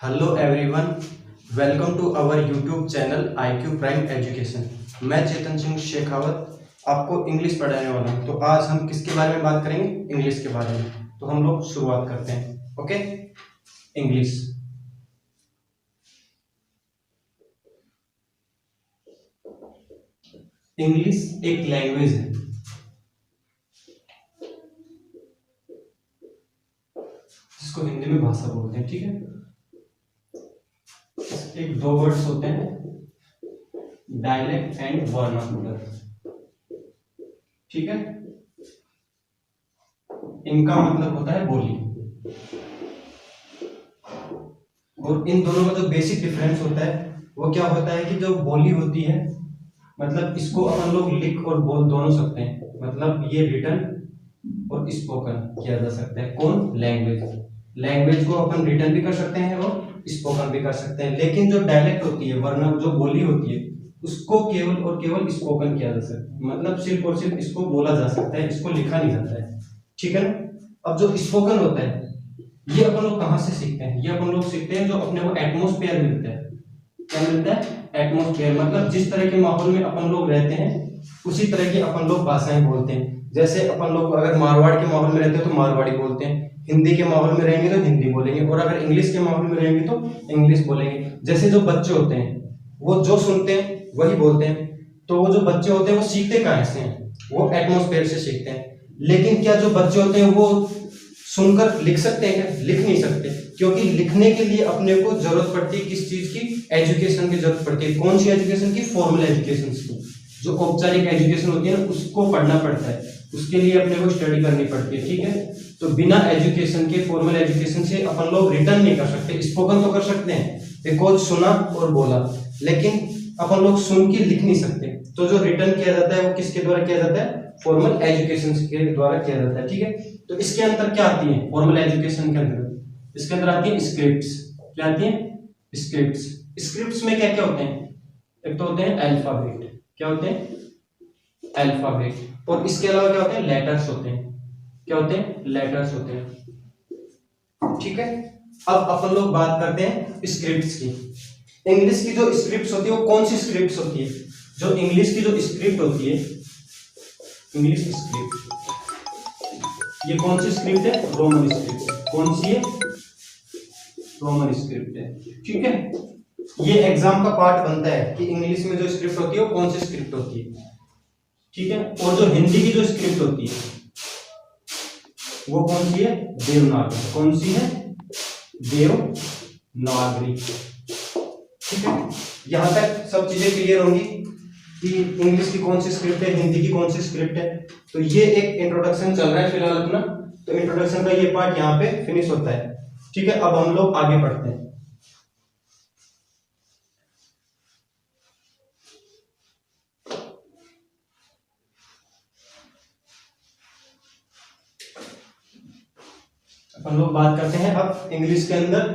Hello everyone, welcome to our YouTube channel IQ prime education. मैं चेतन सिंह शेखावत आपको English पढ़ाने वाला हूं। तो आज हम किसके बारे में बात करेंगे? इंग्लिश के बारे में। तो हम लोग शुरुआत करते हैं। Okay, English. इंग्लिश एक लैंग्वेज है जिसको हिंदी में भाषा बोलते हैं। ठीक है, एक दो वर्ड्स होते हैं, डायलेक्ट एंड वर्नाकुलर। ठीक है, इनका मतलब होता है बोली। और इन दोनों का जो बेसिक डिफरेंस होता है वो क्या होता है कि जो बोली होती है, मतलब इसको अपन लोग लिख और बोल दोनों सकते हैं। मतलब ये रिटन और स्पोकन किया जा सकता है। कौन? लैंग्वेज को अपन रिटन भी कर सकते हैं और स्पोकन भी कर सकते हैं। लेकिन जो डायलेक्ट होती है, वरना जो बोली होती है, उसको केवल और केवल स्पोकन किया जा सकता है। मतलब सिर्फ और सिर्फ इसको बोला जा सकता है, इसको लिखा नहीं जाता है। ठीक है ना। अब जो स्पोकन होता है ये अपन लोग कहाँ से सीखते हैं? ये अपन लोग सीखते हैं जो अपने को एटमोस्फेयर मिलता है। क्या मिलता है? एटमोस्फेयर। मतलब जिस तरह के माहौल में अपन लोग रहते हैं उसी तरह की अपन लोग भाषाएं बोलते हैं। जैसे अपन लोग अगर मारवाड़ के माहौल में रहते हैं तो मारवाड़ी बोलते हैं, हिंदी के माहौल में रहेंगे तो हिंदी बोलेंगे, और अगर इंग्लिश के माहौल में रहेंगे तो इंग्लिश बोलेंगे। जैसे जो बच्चे होते हैं वो जो सुनते हैं वही बोलते हैं। तो वो जो बच्चे होते हैं वो सीखते कहाँ से हैं? वो एटमोस्फेयर से सीखते हैं। लेकिन क्या जो बच्चे होते हैं वो सुनकर लिख सकते हैं? क्या लिख नहीं सकते, क्योंकि लिखने के लिए अपने को जरूरत पड़ती है किस चीज की? एजुकेशन की जरूरत पड़ती है। कौन सी एजुकेशन की? फॉर्मल एजुकेशन की। जो औपचारिक एजुकेशन होती है ना, उसको पढ़ना पड़ता है, उसके लिए अपने को स्टडी करनी पड़ती है। ठीक है, तो बिना एजुकेशन के, फॉर्मल एजुकेशन से अपन लोग रिटर्न नहीं कर सकते। स्पोकन तो कर सकते हैं, बिकॉज सुना और बोला, लेकिन अपन लोग सुन के लिख नहीं सकते। तो जो रिटर्न किया जाता है वो किसके द्वारा किया जाता है? फॉर्मल एजुकेशन के द्वारा किया जाता है। ठीक है, तो इसके अंदर क्या आती है? फॉर्मल एजुकेशन के अंदर इसके अंदर आती है स्क्रिप्ट्स। क्या आती है? स्क्रिप्ट्स। स्क्रिप्ट्स में क्या क्या होते हैं? एक तो होते हैं अल्फाबेट। क्या होते हैं? अल्फाबेट। और इसके अलावा क्या होते हैं? लेटर्स होते हैं। क्या होते हैं? लेटर्स होते हैं। ठीक है, अब अपन लोग बात करते हैं स्क्रिप्ट्स की। इंग्लिश की जो स्क्रिप्ट्स होती है वो कौन सी स्क्रिप्ट्स होती है? जो इंग्लिश की जो स्क्रिप्ट होती है, इंग्लिश स्क्रिप्ट, ये कौन सी स्क्रिप्ट है? Roman script. कौन सी है? रोमन स्क्रिप्ट है। ठीक है, ये एग्जाम का पार्ट बनता है कि इंग्लिश में जो स्क्रिप्ट होती है वो कौन सी स्क्रिप्ट होती है। ठीक है, और जो हिंदी की जो स्क्रिप्ट होती है वो कौन सी है? देवनागरी। कौन सी है? देवनागरी। ठीक है, यहां तक सब चीजें क्लियर होंगी कि इंग्लिश की कौन सी स्क्रिप्ट है, हिंदी की कौन सी स्क्रिप्ट है। तो ये एक इंट्रोडक्शन चल रहा है फिलहाल अपना। तो इंट्रोडक्शन का ये पार्ट यहाँ पे फिनिश होता है। ठीक है, अब हम लोग आगे बढ़ते हैं। हम लोग बात करते हैं अब इंग्लिश के अंदर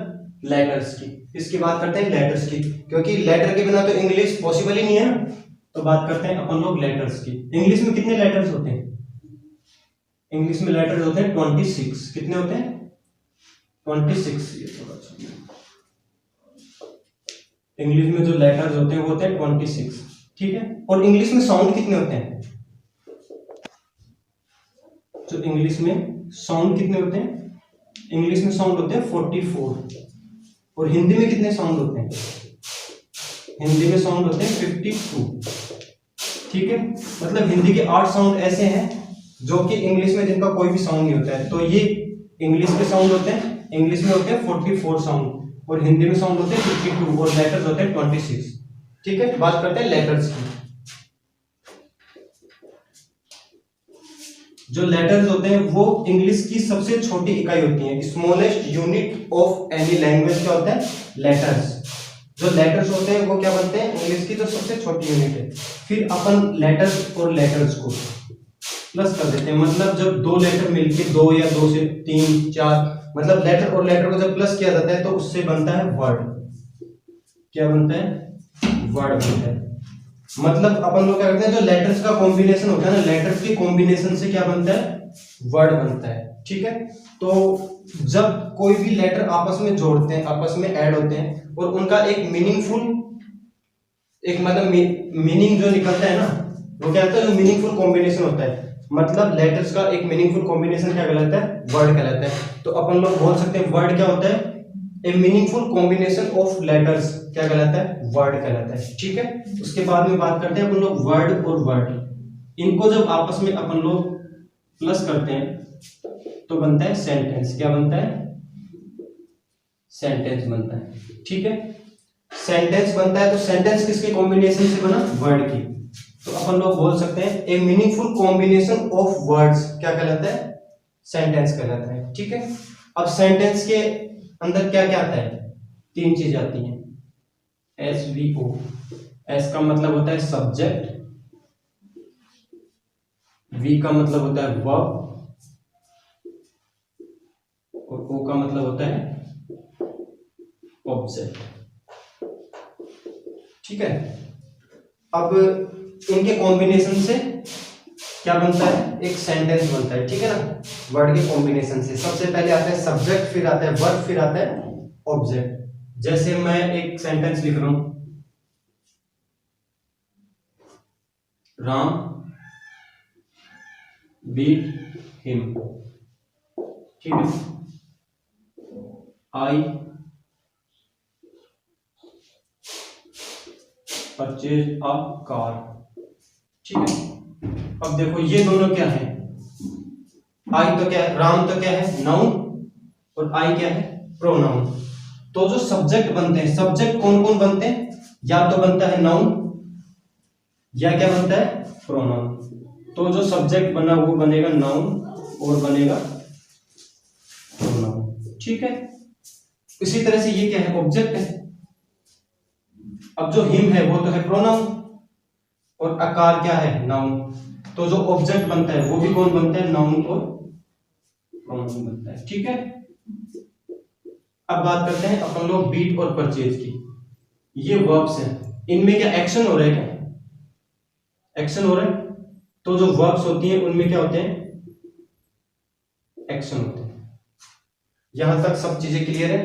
लेटर्स की। इसकी बात करते हैं लेटर्स की, क्योंकि लेटर के बिना तो इंग्लिश पॉसिबल ही नहीं है ना। तो बात करते हैं अपन लोग लेटर्स की। इंग्लिश में कितने लेटर्स होते हैं? इंग्लिश में लेटर्स होते हैं 26। कितने होते हैं? 26। ये थोड़ा इंग्लिश में जो लेटर्स होते हैं वो होते हैं 26। ठीक है, और इंग्लिश में साउंड कितने होते हैं? जो इंग्लिश में साउंड कितने होते हैं? इंग्लिश में साउंड होते हैं 44। और हिंदी में कितने साउंड होते हैं? हिंदी में साउंड होते हैं 52। ठीक है, मतलब हिंदी के 8 साउंड ऐसे हैं जो कि इंग्लिश में जिनका कोई भी साउंड नहीं होता है। तो ये इंग्लिश के साउंड होते हैं। इंग्लिश में होते हैं 44 साउंड और हिंदी में साउंड होते हैं 52 और लेटर्स होते हैं 26। ठीक है, बात करते हैं लेटर्स की। जो लेटर्स होते हैं वो इंग्लिश की सबसे छोटी इकाई होती है। Smallest unit of any language क्या होता है? लेटर्स। जो लेटर्स होते हैं वो क्या बनते हैं? इंग्लिश की जो सबसे छोटी यूनिट है। फिर अपन लेटर्स और लेटर्स को प्लस कर देते हैं। मतलब जब दो लेटर मिलके, दो या दो से 3 4, मतलब लेटर और लेटर को जब प्लस किया जाता है तो उससे बनता है वर्ड। क्या बनता है? वर्ड बनता है। मतलब अपन लोग क्या करते हैं, जो लेटर्स का कॉम्बिनेशन होता है ना, लेटर्स के कॉम्बिनेशन से क्या बनता है? वर्ड बनता है। ठीक है, तो जब कोई भी लेटर आपस में जोड़ते हैं, आपस में ऐड होते हैं और उनका एक मीनिंगफुल, एक मतलब मीनिंग जो निकलता है ना, वो क्या होता है, जो मीनिंगफुल कॉम्बिनेशन होता है, मतलब लेटर्स का एक मीनिंगफुल कॉम्बिनेशन क्या कहलाता है, वर्ड कहलाता है। तो अपन लोग बोल सकते हैं वर्ड क्या होता है, ए मीनिंगफुल कॉम्बिनेशन ऑफ लेटर्स क्या कहलाता है, वर्ड कहलाता है। ठीक है, उसके बाद में बात करते हैं अपन लोग वर्ड और वर्ड, इनको जब आपस में अपन लोग प्लस करते हैं तो बनता है सेंटेंस। क्या बनता है, सेंटेंस बनता है। ठीक है, सेंटेंस बनता है तो सेंटेंस किसके कॉम्बिनेशन से बना, वर्ड की। तो अपन लोग बोल सकते हैं ए मीनिंगफुल कॉम्बिनेशन ऑफ वर्ड्स क्या कहलाता है, सेंटेंस कहलाता है। ठीक है, अब सेंटेंस के अंदर क्या क्या आता है, तीन चीज आती हैं, SVO। एस का मतलब होता है सब्जेक्ट, V का मतलब होता है वर्ब और O का मतलब होता है ऑब्जेक्ट। ठीक है, अब इनके कॉम्बिनेशन से क्या बनता है, एक सेंटेंस बनता है। ठीक है ना, वर्ड के कॉम्बिनेशन से सबसे पहले आता है सब्जेक्ट, फिर आता है वर्ब, फिर आता है ऑब्जेक्ट। जैसे मैं एक सेंटेंस लिख रहा हूं, राम बीट हिम। ठीक है, आई परचेज अ कार। ठीक है, अब देखो ये दोनों क्या है, आई तो क्या है, राम तो क्या है नाउन और आई क्या है प्रोनाउन। तो जो सब्जेक्ट बनते हैं, सब्जेक्ट कौन कौन बनते हैं, या तो बनता है नाउन या क्या बनता है प्रोनाउन। तो जो सब्जेक्ट बना वो बनेगा नाउन और बनेगा प्रोनाउन। ठीक है, इसी तरह से ये क्या है, ऑब्जेक्ट है। अब जो हिम है वो तो है प्रोनाउन और आकार क्या है, नाउन। तो जो ऑब्जेक्ट बनता है वो भी कौन बनता है, नाउन और प्रोनाउन बनता है। ठीक है, अब बात करते हैं अपन लोग बीट और परचेज की। ये वर्ब्स हैं, इनमें क्या एक्शन हो रहा है, क्या एक्शन हो रहा है। तो जो वर्ब्स होती हैं उनमें क्या होते हैं, एक्शन होते हैं। यहां तक सब चीजें क्लियर है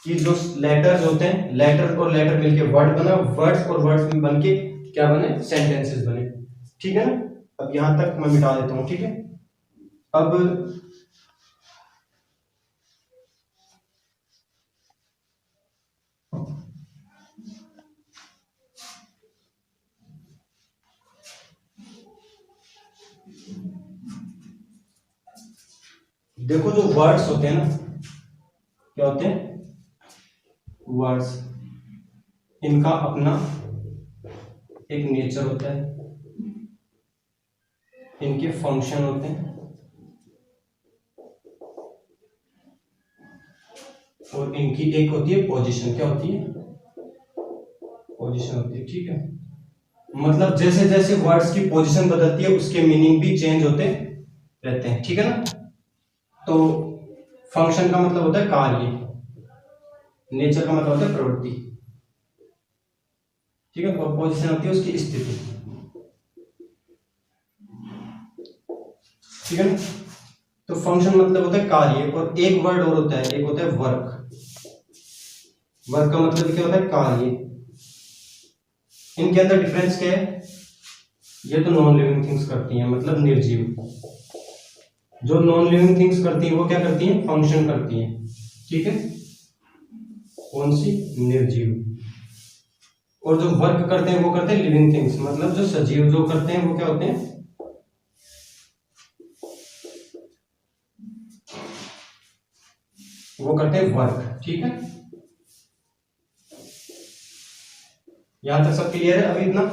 कि जो लेटर्स होते हैं, लेटर और लेटर मिलके वर्ड बना, वर्ड्स और वर्ड्स बन के क्या बने, सेंटेंसेस बने। ठीक है ना, अब यहां तक मैं मिटा देता हूं। ठीक है, अब देखो जो वर्ड्स होते हैं ना, क्या होते हैं वर्ड्स, इनका अपना एक नेचर होता है, इनके फंक्शन होते हैं और इनकी एक होती है पोजीशन। क्या होती है, पोजीशन होती है। ठीक है, मतलब जैसे जैसे वर्ड्स की पोजीशन बदलती है उसके मीनिंग भी चेंज होते रहते हैं। ठीक है ना, तो फंक्शन का मतलब होता है कार्य, नेचर का मतलब होता है प्रवृत्ति। ठीक है, और पोजीशन होती है उसकी स्थिति। ठीक है ना, तो फंक्शन मतलब होता है कार्य, और एक वर्ड और होता है, एक होता है वर्क। वर्क का मतलब क्या होता है, कार्य। इनके अंदर डिफरेंस क्या है, ये तो नॉन लिविंग थिंग्स करती हैं, मतलब निर्जीव। जो नॉन लिविंग थिंग्स करती हैं वो क्या करती हैं, फंक्शन करती हैं। ठीक है, कौन सी, निर्जीव। और जो वर्क करते हैं वो करते हैं लिविंग थिंग्स, मतलब जो सजीव जो करते हैं वो क्या होते हैं, वो करते हैं वर्क। ठीक है, यहां तक सब क्लियर है अभी इतना।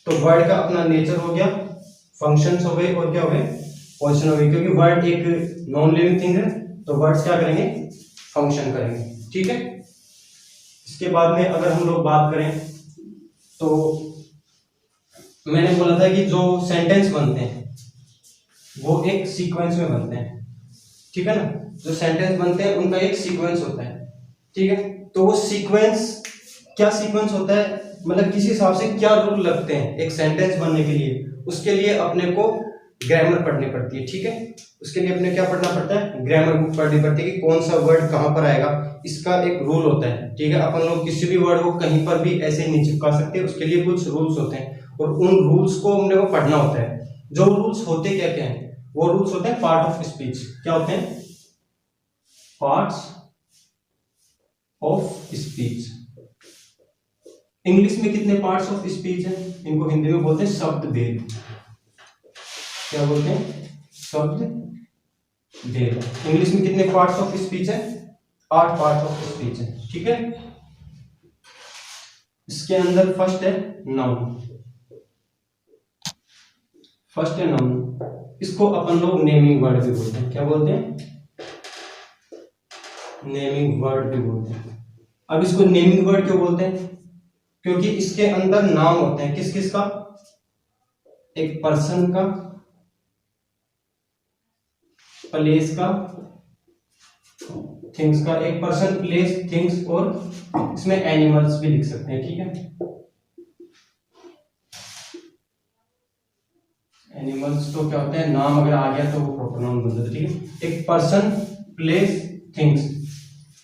तो वर्ड का अपना नेचर हो गया, फंक्शंस हो गए और क्या हो गए, पोजीशन हो गई। क्योंकि वर्ड एक नॉन लिविंग थिंग है तो वर्ड्स क्या करेंगे, फंक्शन करेंगे। ठीक है, इसके बाद में अगर हम लोग बात करें तो मैंने बोला था कि जो सेंटेंस बनते हैं वो एक सीक्वेंस में बनते हैं। ठीक है ना, जो सेंटेंस बनते हैं उनका एक सीक्वेंस होता है। ठीक है, तो वो सीक्वेंस क्या सीक्वेंस होता है, मतलब किस हिसाब से क्या रूल लगते हैं एक सेंटेंस बनने के लिए, उसके लिए अपने को ग्रामर पढ़नी पड़ती है, ठीक है। उसके लिए अपने क्या पढ़ना पड़ता है, ग्रामर बुक पढ़नी पड़ती है कि कौन सा वर्ड कहाँ पर आएगा, इसका एक रूल होता है, ठीक है। अपन लोग किसी भी वर्ड को कहीं पर भी ऐसे नहीं चिपका सकते, उसके लिए कुछ रूल्स होते हैं और उन रूल्स को हमने को पढ़ना होता है। जो रूल्स होते क्या क्या है, वो रूल्स होते हैं पार्ट ऑफ स्पीच। क्या होते हैं, पार्ट्स ऑफ स्पीच। इंग्लिश में कितने पार्ट्स ऑफ स्पीच हैं, इनको हिंदी में बोलते हैं शब्द भेद। क्या बोलते हैं, शब्द भेद। इंग्लिश में कितने पार्ट्स ऑफ स्पीच है, 8 पार्ट्स ऑफ स्पीच है, ठीक है। इसके अंदर फर्स्ट है नाउन, फर्स्ट है नाउन। इसको अपन लोग नेमिंग वर्ड भी बोलते हैं। क्या बोलते हैं, नेमिंग वर्ड भी बोलते हैं। अब इसको नेमिंग वर्ड क्यों बोलते हैं, क्योंकि इसके अंदर नाम होते हैं। किस किस का, एक पर्सन का, प्लेस का, थिंग्स का। एक पर्सन, प्लेस, थिंग्स और इसमें एनिमल्स भी लिख सकते हैं, ठीक है। एनिमल्स तो क्या होते हैं, नाम अगर आ गया तो वो प्रॉपर नाउन बन जाता है, ठीक है। एक पर्सन, प्लेस, थिंग्स,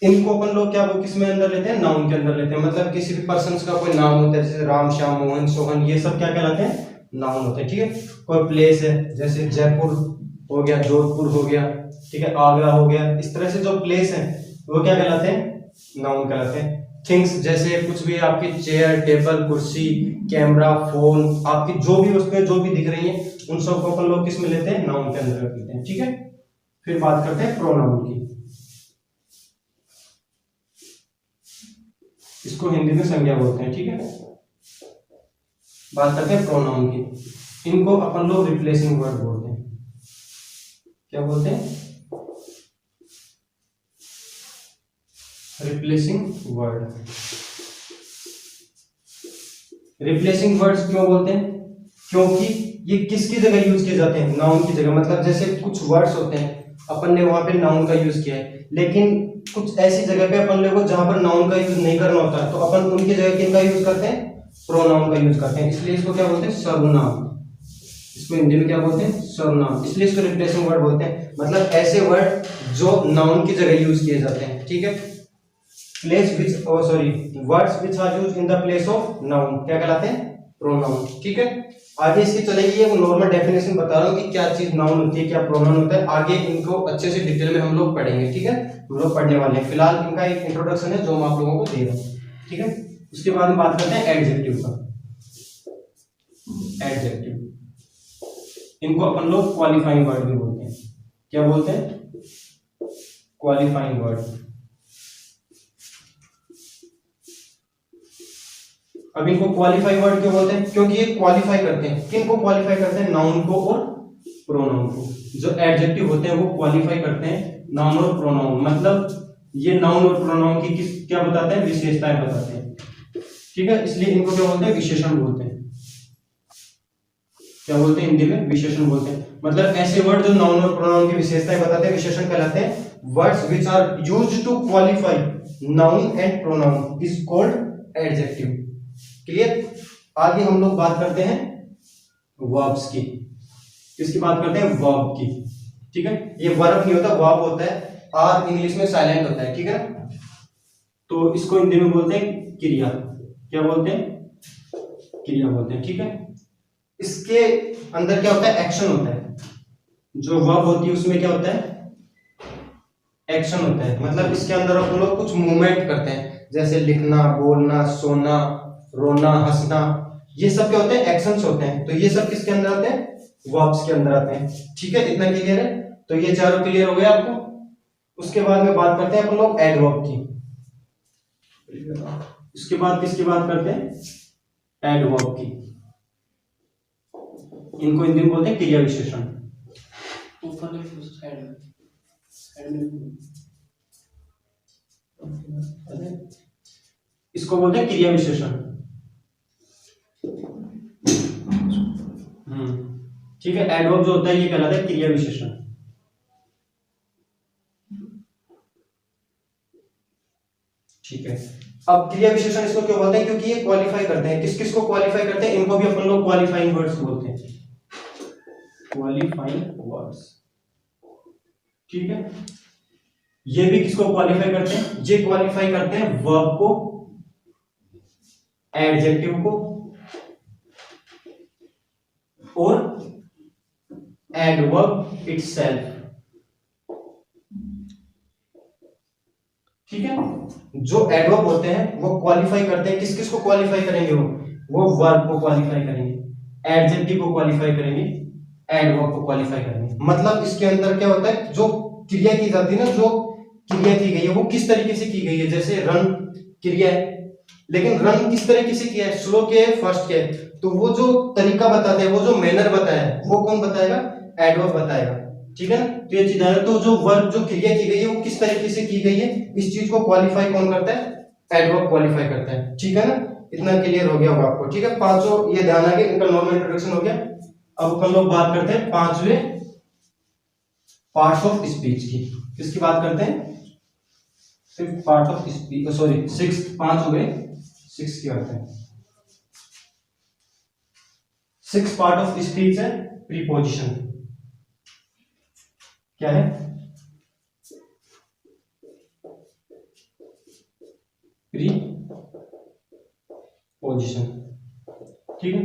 इनको अपन लोग क्या वो किस में अंदर लेते हैं, नाउन के अंदर लेते हैं। मतलब किसी भी पर्सन का कोई नाम होता है, जैसे राम, श्याम, मोहन, सोहन, ये सब क्या कहलाते हैं, नाउन होते हैं, ठीक है। कोई प्लेस है, जैसे जयपुर हो गया, जोधपुर हो गया, ठीक है, आगरा हो गया। इस तरह से जो प्लेस है वो क्या कहलाते हैं, नाउन कहलाते हैं। थिंग्स जैसे कुछ भी आपकी चेयर, टेबल, कुर्सी, कैमरा, फोन, आपकी जो भी वस्तुएं जो भी दिख रही हैं, उन सबको अपन लोग किस में लेते हैं, नाउन के अंदर रख लेते हैं, ठीक है। फिर बात करते हैं प्रोनाउन की। इसको हिंदी में संज्ञा बोलते हैं, ठीक है। बात करते हैं प्रोनाउन की। इनको अपन लोग रिप्लेसिंग वर्ड बोलते हैं। क्या बोलते हैं, रिप्लेसिंग वर्ड। रिप्लेसिंग वर्ड्स क्यों बोलते हैं, क्योंकि ये किसकी जगह यूज किए जाते हैं, नाउन की जगह। मतलब जैसे कुछ वर्ड्स होते हैं, अपन ने वहां पे नाउन का यूज किया है, लेकिन कुछ ऐसी जगह पे अपन लोगों को जहां पर नाउन का यूज नहीं करना होता है, तो अपन उनकी जगह किनका यूज करते हैं, प्रोनाउन का यूज करते हैं। इसलिए इसको क्या बोलते हैं, सर्वनाम। इसको हिंदी में क्या बोलते हैं, सर्वनाम। इसलिए इसको रिप्लेसिंग वर्ड बोलते हैं। मतलब ऐसे वर्ड जो नाउन की जगह यूज किए जाते हैं, ठीक है। Place which words which are used in the place of noun क्या कहलाते हैं, प्रोनाउन, ठीक है। आगे इसकी चलेगी, ये नॉर्मल डेफिनेशन बता रहा हूँ कि क्या चीज नाउन होती है, क्या प्रोनाउन होता है। आगे इनको अच्छे से डिटेल में हम लोग पढ़ेंगे, ठीक है। हम लोग पढ़ने वाले हैं, फिलहाल इनका एक इंट्रोडक्शन है जो मैं आप लोगों को दे रहा हूँ, ठीक है। उसके बाद में बात करते हैं एडजेक्टिव का। एडजेक्टिव, इनको अपन लोग क्वालिफाइंग वर्ड भी बोलते हैं। क्या बोलते हैं, क्वालिफाइंग वर्ड। अब इनको क्वालिफाई वर्ड क्यों बोलते हैं, क्योंकि ये क्वालिफाई करते हैं। किनको क्वालिफाई करते हैं, नाउन को और प्रोनाउन को। जो एडजेक्टिव होते हैं वो क्वालिफाई करते हैं नाउन और प्रोनाउन। मतलब ये नाउन और प्रोनाउन की किस क्या बताते हैं, विशेषताएं बताते हैं, ठीक है। इसलिए इनको क्या बोलते हैं, विशेषण बोलते हैं। क्या बोलते हैं, हिंदी में विशेषण बोलते हैं। मतलब ऐसे वर्ड जो नाउन और प्रोनाउन की विशेषताएं बताते हैं, विशेषण कहलाते हैं। Words which are used to qualify noun and pronoun is called adjective. Clear. आगे हम लोग बात करते हैं वर्ब्स की। किसकी बात करते हैं, वर्ब की, ठीक है। ये वर्ब नहीं होता, वर्ब होता है। आर इंग्लिश में साइलेंट होता है, ठीक है ना। तो इसको हिंदी में बोलते हैं क्रिया। क्या बोलते हैं, क्रिया बोलते हैं, ठीक है। इसके अंदर क्या होता है, एक्शन होता है। जो वर्ब होती है उसमें क्या होता है, एक्शन होता है। मतलब इसके अंदर अपन लोग कुछ मूवमेंट करते हैं, जैसे लिखना, बोलना, सोना, रोना, हंसना, ये सब क्या होते हैं, एक्शंस होते हैं। तो ये सब किसके अंदर आते हैं, वर्ब्स के अंदर आते हैं, ठीक है। इतना क्लियर है। तो ये चारों क्लियर हो गए आपको। उसके बाद में बात करते हैं अपन लोग एडवर्ब की। उसके बाद किसकी बात करते हैं, एडवर्ब की। इनको हिंदी में बोलते हैं क्रिया विशेषण। इसको बोलते हैं क्रिया विशेषण, ठीक है। एडवर्ब जो होता है ये कहलाता है क्रिया विशेषण। ठीक है। अब क्रिया विशेषण इसको क्यों बोलते हैं, क्योंकि ये क्वालिफाई करते हैं। किस किस को क्वालिफाई करते हैं, इनको भी अपन लोग क्वालिफाइंग वर्ड्स बोलते हैं। क्वालिफाइंग वर्ड्स, ठीक है। ये भी किसको क्वालिफाई करते हैं, ये क्वालिफाई करते हैं वर्ब को, एडजेक्टिव को और एडवर्ब इटसेल्फ, ठीक है। जो एडवर्ब होते हैं वो क्वालिफाई करते हैं, किस किस को क्वालिफाई करेंगे, वो वर्ब को क्वालिफाई करेंगे, एडजेक्टिव को क्वालिफाई करेंगे, एडवर्ब को क्वालिफाई करेंगे। मतलब इसके अंदर क्या होता है, जो क्रिया की जाती है ना, जो क्रिया की गई है वो किस तरीके से की गई है, जैसे रन क्रिया है, लेकिन रन किस तरीके से किया है, स्लो के फास्ट के, तो वो जो तरीका बताते हैं, वो जो मैनर बताया है, वो कौन बताएगा, एडवर्ब बताएगा, ठीक है ना। तो ये चीज है, तो जो वर्ब जो क्रिया की गई है वो किस तरीके से की गई है, इस चीज को क्वालिफाई कौन करता है, एडवर्ब क्वालिफाई करता है, ठीक है ना। इतना क्लियर हो गया होगा आपको, ठीक है। पांचों ये ध्यान आ गया, इनका नॉर्मल इंट्रोडक्शन हो गया। अब अपन लोग बात करते हैं पांचवें पार्ट्स ऑफ स्पीच की, किसकी बात करते हैं, fifth part of speech, sorry sixth, पांच हो गए, सिक्स की करते हैं। सिक्स पार्ट ऑफ स्पीच है प्रीपोजिशन, क्या है, प्रीपोजिशन, ठीक है।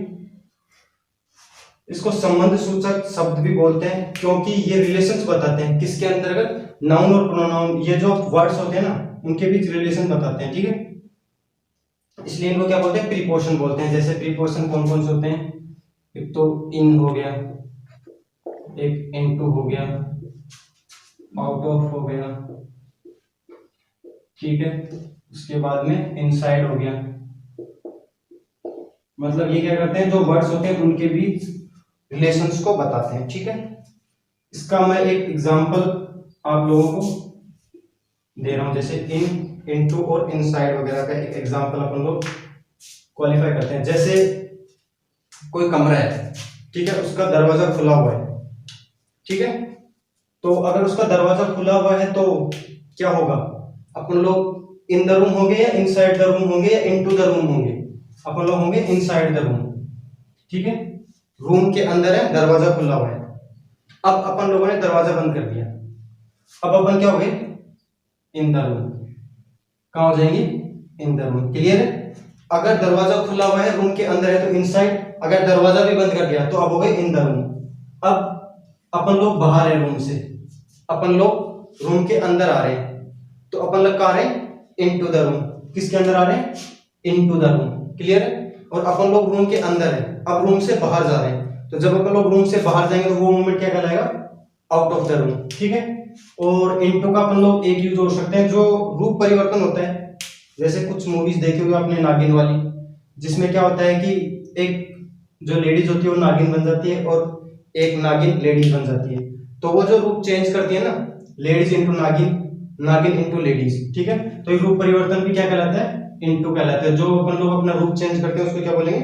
इसको संबंध सूचक शब्द भी बोलते हैं, क्योंकि ये रिलेशंस बताते हैं किसके अंतर्गत, नाउन और प्रोनाउन, ये जो वर्ड्स होते हैं ना उनके बीच रिलेशन बताते हैं, ठीक है। इसलिए इनको क्या बोलते हैं, प्रीपोजिशन बोलते हैं। जैसे प्रीपोजिशन कौन कौन से होते हैं, एक तो इन हो गया, एक इनटू हो गया, आउट ऑफ हो गया, ठीक है। उसके बाद में इनसाइड हो गया। मतलब ये क्या करते हैं, जो वर्ड्स होते हैं उनके बीच रिलेशंस को बताते हैं, ठीक है। इसका मैं एक एग्जांपल आप लोगों को दे रहा हूं, जैसे इन, इनटू और इनसाइड वगैरह का एक एग्जांपल अपन लोग क्वालिफाई करते हैं। जैसे कोई कमरा है, ठीक है, उसका दरवाजा खुला हुआ है, ठीक है। तो अगर उसका दरवाजा खुला हुआ है तो क्या होगा, अपन लोग इन द रूम होंगे या इनसाइड द रूम होंगे या इनटू द रूम होंगे, अपन लोग होंगे इनसाइड द रूम, ठीक है। रूम के अंदर है, दरवाजा खुला हुआ है। अब अपन लोगों ने दरवाजा बंद कर दिया, अब अपन क्या हो गए, इन द रूम। कहां हो जाएंगे, इन द रूम, क्लियर है। अगर दरवाजा खुला हुआ है, रूम के अंदर है तो इनसाइड, अगर दरवाजा भी बंद कर दिया तो अब हो गए इन द रूम। अब अपन लोग बाहर है रूम से, अपन लोग रूम के अंदर आ रहे हैं, तो अपन लोग कहां आ रहे हैं, इनटू द रूम। किसके अंदर आ रहे हैं, इनटू द रूम, क्लियर है। और अपन लोग रूम के अंदर है, अब रूम से बाहर जा रहे हैं, तो जब अपन लोग रूम से बाहर जाएंगे तो वो मूवमेंट क्या कहलाएगा, आउट ऑफ द रूम, ठीक है। और इनटू का अपन लोग एक यूज हो सकते हैं, जो रूप परिवर्तन होता है। जैसे कुछ मूवीज देखे हुए आपने नागिन वाली, जिसमें क्या होता है कि एक जो लेडीज होती है वो नागिन बन जाती है और एक नागिन लेडीज बन जाती है, तो वो जो रूप चेंज करती है ना, लेडीज इंटू नागिन, नागिन इंटू लेडीज, ठीक है। तो ये रूप परिवर्तन भी क्या कहलाता है, इनटू कहलाता है। जो अपन लोग अपना रूप चेंज करते हैं उसको क्या बोलेंगे,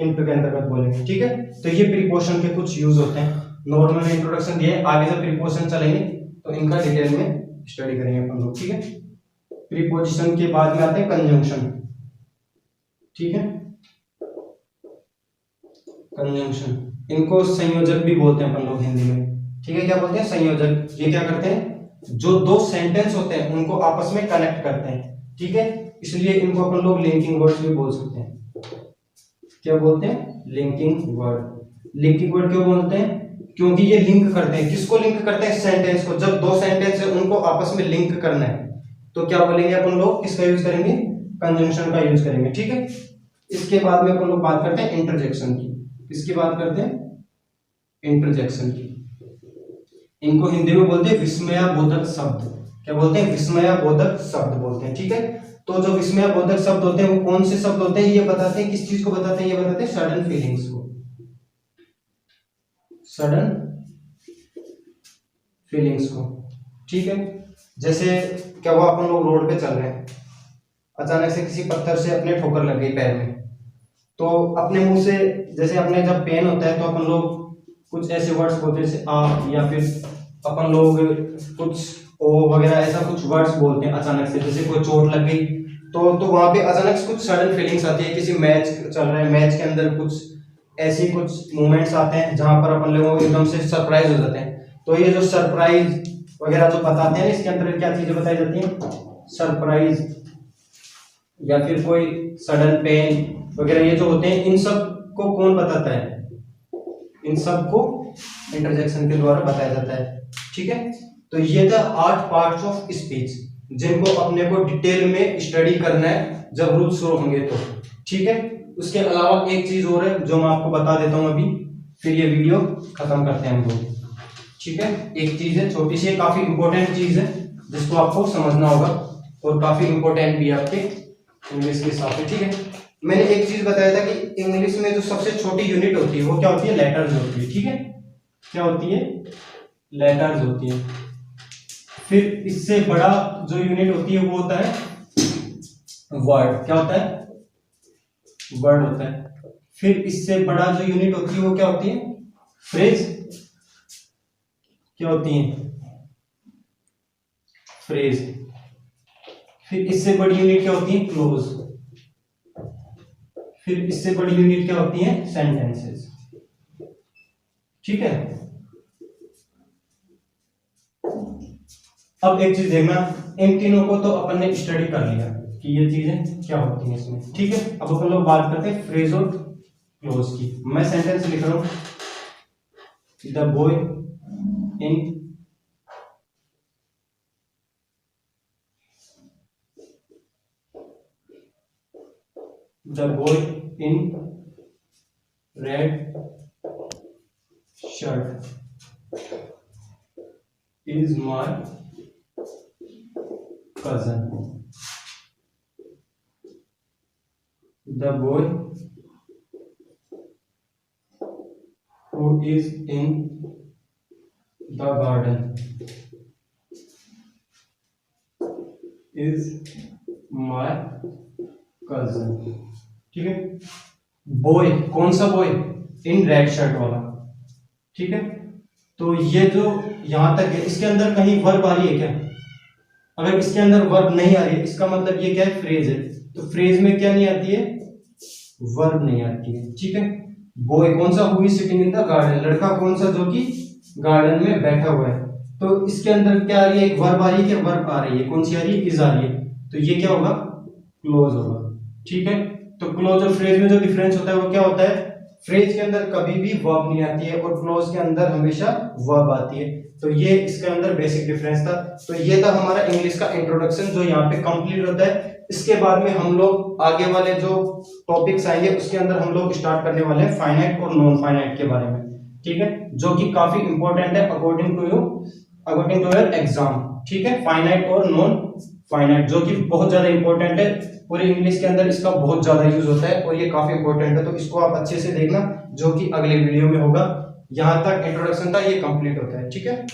इनटू के अंतर्गत बोलेंगे, ठीक है। तो ये प्रीपोजिशन के कुछ यूज होते हैं। नॉर्मल इंट्रोडक्शन दिया है, आगे जब प्रीपोजिशन चलेंगे तो इनका डिटेल में स्टडी करेंगे अपन लोग, ठीक है। प्रीपोजिशन के बाद में आते हैं कंजंक्शन, ठीक है। कंजंक्शन, इनको संयोजक भी बोलते हैं अपन लोग हिंदी में, ठीक है। क्या बोलते हैं, संयोजक। ये क्या करते हैं, जो दो सेंटेंस होते हैं उनको आपस में कनेक्ट करते हैं, ठीक है। इसलिए इनको अपन लोग लिंकिंग वर्ड्स भी बोल सकते हैं। क्या बोलते हैं, लिंकिंग वर्ड। लिंकिंग वर्ड क्यों बोलते हैं, क्योंकि ये लिंक करते हैं, किसको लिंक करते हैं, सेंटेंस को। जब दो सेंटेंस है उनको आपस में लिंक करना है तो क्या बोलेंगे अपन लोग, किसका यूज करेंगे, कंजंक्शन का यूज करेंगे, ठीक है। इसके बाद में अपन लोग बात करते हैं इंटरजेक्शन की। किसकी बात करते हैं, इंटरजेक्शन की। इनको हिंदी में बोलते हैं विस्मयाबोधक शब्द। क्या बोलते हैं, विस्मयाबोधक शब्द बोलते हैं, ठीक है। तो जो विस्मयाबोधक शब्द होते हैं वो कौन से शब्द होते हैं, ये बताते हैं किस चीज को बताते हैं, ये बताते हैं सडन फीलिंग्स को, सडन फीलिंग्स को, ठीक है। जैसे क्या हुआ, अपन लोग रोड पे चल रहे हैं, अचानक से किसी पत्थर से अपने ठोकर लग गई पैर में, तो अपने मुंह से, जैसे अपने जब पेन होता है तो अपन लोग कुछ ऐसे वर्ड्स बोलते हैं जैसे आ, या फिर अपन लोग कुछ ओ वगैरह ऐसा कुछ वर्ड्स बोलते हैं अचानक से। जैसे कोई चोट लग गई तो वहां पे अचानक से कुछ सडन फीलिंग्स आती है, किसी मैच चल रहा है, मैच के अंदर कुछ ऐसे कुछ मोमेंट्स आते हैं जहां पर अपन लोगों को एकदम से सरप्राइज हो जाते हैं। तो ये जो सरप्राइज वगैरह जो बताते हैं इसके अंदर क्या चीजें बताई जाती हैं, सरप्राइज या फिर कोई सडन पेन वगैरह ये जो होते हैं, इन सब को कौन बताता है, इन सब को इंटरजेक्शन के द्वारा बताया जाता है। ठीक है, तो ये था 8 पार्ट्स ऑफ स्पीच जिनको अपने को डिटेल में स्टडी करना है जब रूल्स शुरू होंगे तो। ठीक है, उसके अलावा एक चीज और है जो मैं आपको बता देता हूं अभी, फिर ये वीडियो खत्म करते हैं हम लोग। ठीक है, एक चीज है छोटी सी, काफी इंपॉर्टेंट चीज है जिसको आपको समझना होगा और काफी इंपॉर्टेंट भी है आपके इंग्लिश के हिसाब से। ठीक है, मैंने एक चीज बताया था कि इंग्लिश में जो सबसे छोटी यूनिट होती है वो क्या होती है, लेटर्स होती है। ठीक है, क्या होती है, लेटर्स होती है। फिर इससे बड़ा जो यूनिट होती है वो होता है वर्ड। क्या होता है, वर्ड होता है। फिर इससे बड़ा जो यूनिट होती है वो क्या होती है, फ्रेज। क्या होती है, फ्रेज। फिर इससे बड़ी यूनिट क्या होती है, क्लोज। फिर इससे बड़ी यूनिट क्या होती है, सेंटेंसेस। ठीक है, अब एक चीज देखना, इन तीनों को तो अपन ने स्टडी कर लिया कि ये चीजें क्या होती हैं इसमें। ठीक है, अब अपन लोग बात करते हैं फ्रेज और क्लोज की। मैं सेंटेंस लिख रहा हूं, the boy in the boy in red shirt is my cousin. The boy who is in the garden is my cousin. ठीक है, बॉय, कौन सा बॉय, इन रेड शर्ट वाला। ठीक है, तो ये जो यहां तक है इसके अंदर कहीं वर्ब आ रही है क्या, अगर इसके अंदर वर्ब नहीं आ रही है इसका मतलब ये क्या है, फ्रेज है। तो फ्रेज में क्या नहीं आती है, वर्ब नहीं आती है। ठीक है, बॉय कौन सा, who is sitting in the garden, लड़का कौन सा जो कि गार्डन में बैठा हुआ है। तो इसके अंदर क्या आ रही है, एक वर्ब आ रही है, क्या वर्ब आ रही है, कौन सी आ रही है, इज आ रही है। तो ये क्या होगा, क्लोज होगा। ठीक है, तो क्लोज और फ्रेज में जो डिफरेंस होता है वो क्या होता है, फ्रेज के अंदर कभी भी वर्ब नहीं आती है और क्लोज के अंदर हमेशा वर्ब आती है। तो ये इसके अंदर बेसिक डिफरेंस था। तो ये था हमारा इंग्लिश का इंट्रोडक्शन जो यहाँ पे कंप्लीट होता है। इसके बाद में हम लोग आगे वाले जो टॉपिक्स आएंगे उसके अंदर हम लोग स्टार्ट करने वाले हैं फाइनाइट और नॉन फाइनाइट के बारे में। ठीक है, जो कि काफी इंपॉर्टेंट है अकॉर्डिंग टू योर एग्जाम। ठीक है, फाइनाइट और नॉन फाइनाइट जो कि बहुत ज्यादा इंपॉर्टेंट है, पूरे इंग्लिश के अंदर इसका बहुत ज्यादा यूज होता है और ये काफी इंपॉर्टेंट है। तो इसको आप अच्छे से देखना जो कि अगले वीडियो में होगा। यहां तक इंट्रोडक्शन था, ये कंप्लीट होता है। ठीक है।